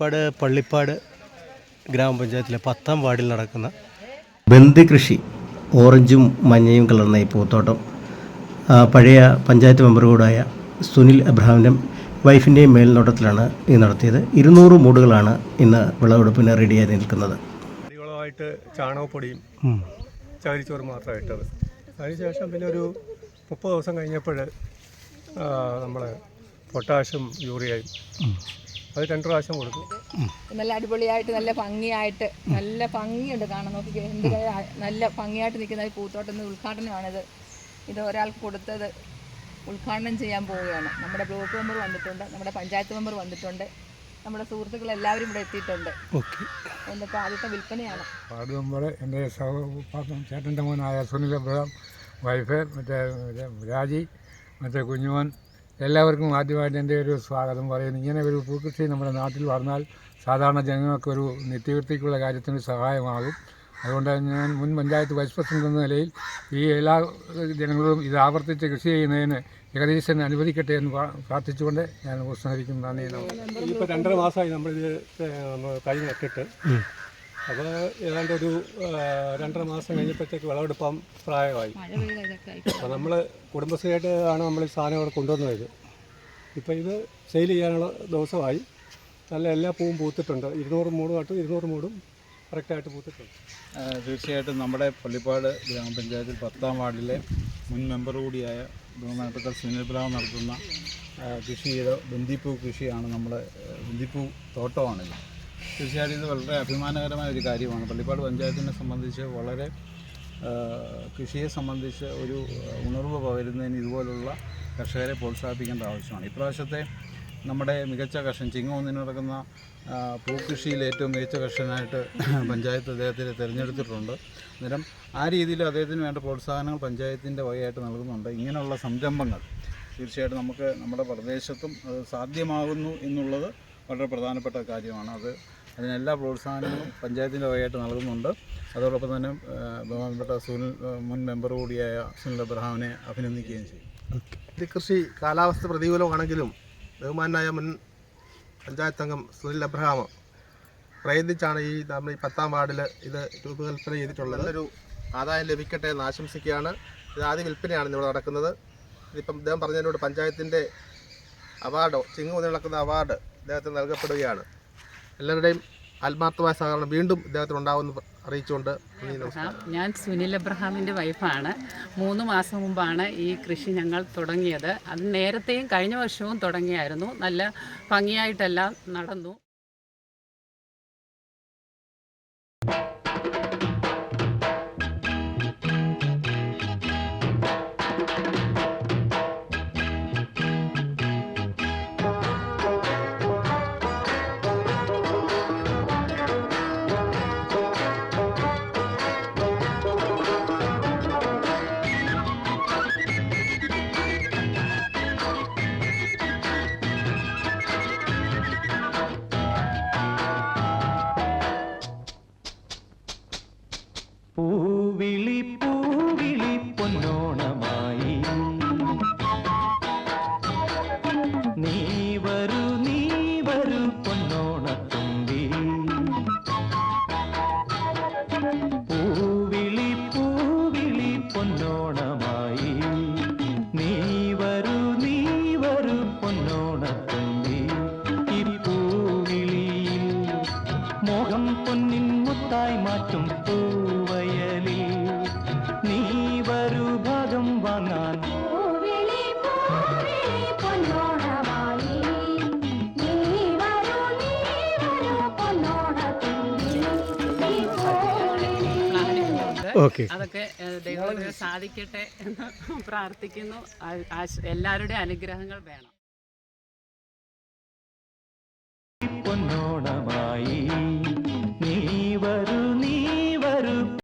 പുല്ലിപ്പാട് പള്ളിപ്പാട് ഗ്രാമപഞ്ചായത്തിലെ 10ാം വാർഡിൽ നടക്കുന്ന ബന്ദി കൃഷി, ഓറഞ്ചും മഞ്ഞയും കലർന്ന ഈ പൂത്തോട്ടം പഴയ പഞ്ചായത്ത് മെമ്പർ കൂടായ സുനിൽ അബ്രഹാമിൻ്റെ വൈഫിൻ്റെയും മേൽനോട്ടത്തിലാണ് ഇത് നടത്തിയത്. 200 മൂടുകളാണ് ഇന്ന് വിളവെടുപ്പിന് റെഡിയായി നിൽക്കുന്നത്. അടിവളമായിട്ട് ചാണകപ്പൊടിയും ചകിരിച്ചോറും മാത്രമാണ് ഇട്ടത്. അതിനുശേഷം പിന്നെ ഒരു 30 ദിവസം കഴിഞ്ഞപ്പോൾ നമ്മൾ പൊട്ടാഷ്യം യൂറിയയും അത് 2 പ്രാവശ്യം കൊടുക്കും. നല്ല അടിപൊളിയായിട്ട് നല്ല ഭംഗിയായിട്ട് നല്ല ഭംഗിയുണ്ട് കാണാൻ. നോക്കി എന്ത് നല്ല ഭംഗിയായിട്ട് നിൽക്കുന്ന ഈ പൂത്തോട്ടം ഉദ്ഘാടനമാണിത്. ഇത് ഒരാൾക്ക് കൊടുത്തത് ഉദ്ഘാടനം ചെയ്യാൻ പോവുകയാണ്. നമ്മുടെ ബ്ലോക്ക് മെമ്പർ വന്നിട്ടുണ്ട്, നമ്മുടെ പഞ്ചായത്ത് മെമ്പർ വന്നിട്ടുണ്ട്, നമ്മുടെ സുഹൃത്തുക്കൾ എല്ലാവരും ഇവിടെ എത്തിയിട്ടുണ്ട്. എന്നിപ്പോൾ ആദ്യത്തെ വിൽപ്പനയാണ്. വാർഡ് മെമ്പർ, എൻ്റെ ചേട്ടൻ്റെ മോനായ സുനിൽ അബ്രഹാം, വൈഫ് മറ്റേ രാജി, മറ്റേ കുഞ്ഞുമോൻ, എല്ലാവർക്കും ആദ്യമായിട്ട് എൻ്റെ ഒരു സ്വാഗതം പറയുന്നു. ഇങ്ങനെ ഒരു പൂക്കൃഷി നമ്മുടെ നാട്ടിൽ വന്നാൽ സാധാരണ ജനങ്ങൾക്ക് ഒരു നിത്യവൃത്തിക്കുള്ള കാര്യത്തിന് സഹായമാകും. അതുകൊണ്ട് ഞാൻ മുൻ പഞ്ചായത്ത് വൈസ് പ്രസിഡന്റ് എന്ന നിലയിൽ ഈ എല്ലാ ജനങ്ങളും ഇത് ആവർത്തിച്ച് കൃഷി ചെയ്യുന്നതിന് ഏകദേശം അനുവദിക്കട്ടെ എന്ന് പ്രാർത്ഥിച്ചുകൊണ്ട് ഞാൻ ഉപസംഹരിക്കുന്നു. നന്ദി. ഇപ്പോൾ 2.5 മാസമായി നമ്മളിത് കൈ നട്ടിട്ട്. അപ്പോൾ ഏതാണ്ട് ഒരു 2.5 മാസം കഴിഞ്ഞപ്പോഴത്തേക്ക് വിളവെടുപ്പാൻ പ്രായമായി. അപ്പോൾ നമ്മൾ കുടുംബശ്രീയായിട്ട് ആണ് നമ്മൾ ഈ സാധനം ഇവിടെ കൊണ്ടുവന്നത്. ഇപ്പോൾ ഇത് സെയിൽ ചെയ്യാനുള്ള ദിവസമായി. നല്ല എല്ലാ പൂവും പൂത്തിട്ടുണ്ട്. 200 മൂടുമായിട്ട് 200 മൂടും കറക്റ്റായിട്ട് പൂത്തിട്ടുണ്ട്. തീർച്ചയായിട്ടും നമ്മുടെ പള്ളിപ്പാട് ഗ്രാമപഞ്ചായത്തിൽ 10ാം വാർഡിലെ മുൻ മെമ്പർ കൂടിയായ ബഹുമാനപ്പെട്ട സുനിൽ അബ്രഹാം നടത്തുന്ന കൃഷി ചെയ്ത ബന്ദിപ്പൂ കൃഷിയാണ് നമ്മുടെ ബന്ദിപ്പൂ തോട്ടമാണിത്. തീർച്ചയായിട്ടും ഇത് വളരെ അഭിമാനകരമായ ഒരു കാര്യമാണ്. പള്ളിപ്പാട് പഞ്ചായത്തിനെ സംബന്ധിച്ച് വളരെ കൃഷിയെ സംബന്ധിച്ച് ഒരു ഉണർവ് പകരുന്നതിന് ഇതുപോലുള്ള കർഷകരെ പ്രോത്സാഹിപ്പിക്കേണ്ട ആവശ്യമാണ്. ഇപ്രാവശ്യത്തെ നമ്മുടെ മികച്ച കർഷകൻ ചിങ്ങ-1 നടക്കുന്ന പൂക്കൃഷിയിൽ ഏറ്റവും മികച്ച കർഷകനായിട്ട് പഞ്ചായത്ത് അദ്ദേഹത്തെ തിരഞ്ഞെടുത്തിട്ടുണ്ട്. അന്നേരം ആ രീതിയിൽ അദ്ദേഹത്തിന് വേണ്ട പ്രോത്സാഹനങ്ങൾ പഞ്ചായത്തിൻ്റെ വകയായിട്ട് നൽകുന്നുണ്ട്. ഇങ്ങനെയുള്ള സംരംഭങ്ങൾ തീർച്ചയായിട്ടും നമുക്ക് നമ്മുടെ പ്രദേശത്തും അത് സാധ്യമാകുന്നു എന്നുള്ളത് വളരെ പ്രധാനപ്പെട്ട കാര്യമാണ്. അതിനെല്ലാ പ്രോത്സാഹനങ്ങളും പഞ്ചായത്തിൻ്റെ വകയായിട്ട് നൽകുന്നുണ്ട്. അതോടൊപ്പം തന്നെ ബഹുമാനപ്പെട്ട മുൻ മെമ്പർ കൂടിയായ സുനിൽ അബ്രഹാമിനെ അഭിനന്ദിക്കുകയും ചെയ്യും. കൃഷി കാലാവസ്ഥ പ്രതികൂലമാണെങ്കിലും ബഹുമാനായ മുൻ പഞ്ചായത്ത് അംഗം സുനിൽ അബ്രഹാം പ്രയത്നിച്ചാണ് നമ്മൾ ഈ 10ാം വാർഡിൽ ഇത് രൂപകൽപ്പന ചെയ്തിട്ടുള്ളത്. ഒരു ആദായം ലഭിക്കട്ടെ എന്ന് ആശംസിക്കുകയാണ്. ഇത് ആദ്യ വിൽപ്പനയാണ് ഇവിടെ നടക്കുന്നത്. ഇതിപ്പം അദ്ദേഹം പറഞ്ഞതിനോട് പഞ്ചായത്തിൻ്റെ അവാർഡോ ചിങ്ങ-1 നടക്കുന്ന അവാർഡ് അദ്ദേഹത്തിന് നൽകപ്പെടുകയാണ്. എല്ലാവരുടെയും ആത്മാർത്ഥമായ സഹകരണം വീണ്ടും ഇദ്ദേഹത്തിന് ഉണ്ടാവുമെന്ന് അറിയിച്ചുകൊണ്ട് ഞാൻ സുനിൽ അബ്രഹാമിൻ്റെ വൈഫാണ്. 3 മാസം മുമ്പാണ് ഈ കൃഷി ഞങ്ങൾ തുടങ്ങിയത്. അത് നേരത്തെയും കഴിഞ്ഞ വർഷവും തുടങ്ങിയായിരുന്നു. നല്ല ഭംഗിയായിട്ടെല്ലാം നടന്നു. പൂവിളി പൂവിളി പൊന്നോണമായി നീ വരൂ പൊന്നോണത്തുമ്പി. പൂവിളി പൂവിളി പൊന്നോണമായി നീ വരൂ പൊന്നോണത്തുമ്പി. ഈ പൂവിളിയിൽ മോഹം പൊന്നിൻ മുത്തായി മാറ്റും പൂവയലിൽ നീ വരൂ ഭാഗം വാങ്ങാൻ. അതൊക്കെ ദൈവം സാധിക്കട്ടെ എന്ന് പ്രാർത്ഥിക്കുന്നു. എല്ലാവരുടെയും അനുഗ്രഹങ്ങൾ വേണം.